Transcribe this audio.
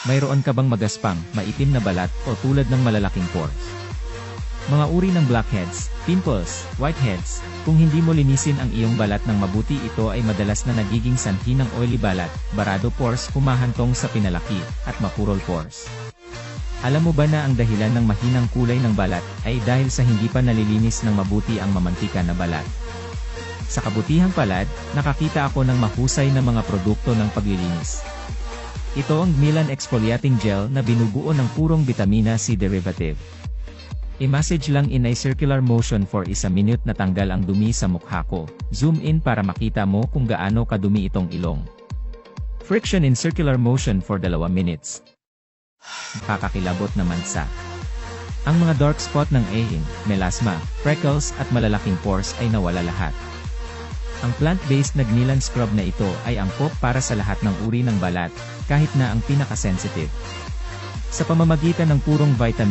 Mayroon ka bang magaspang, maitim na balat, o tulad ng malalaking pores? Mga uri ng blackheads, pimples, whiteheads, kung hindi mo linisin ang iyong balat ng mabuti, ito ay madalas na nagiging sanhi ng oily balat, barado pores, humahantong sa pinalaki, at mapurol pores. Alam mo ba na ang dahilan ng mahinang kulay ng balat ay dahil sa hindi pa nalilinis ng mabuti ang mamantika na balat? Sa kabutihang palad, nakakita ako ng mahusay na mga produkto ng paglilinis. Ito ang Milan Exfoliating Gel na binubuo ng purong vitamina C derivative. I-massage lang in a circular motion for 1 minute na tanggal ang dumi sa mukha ko. Zoom in para makita mo kung gaano kadumi itong ilong. Friction in circular motion for 2 minutes. Kakakilabot naman sa ang mga dark spot ng aging, melasma, freckles at malalaking pores ay nawala lahat. Ang plant-based na Gnilan scrub na ito ay angkop para sa lahat ng uri ng balat, kahit na ang pinaka-sensitive. Sa pamamagitan ng purong vitamin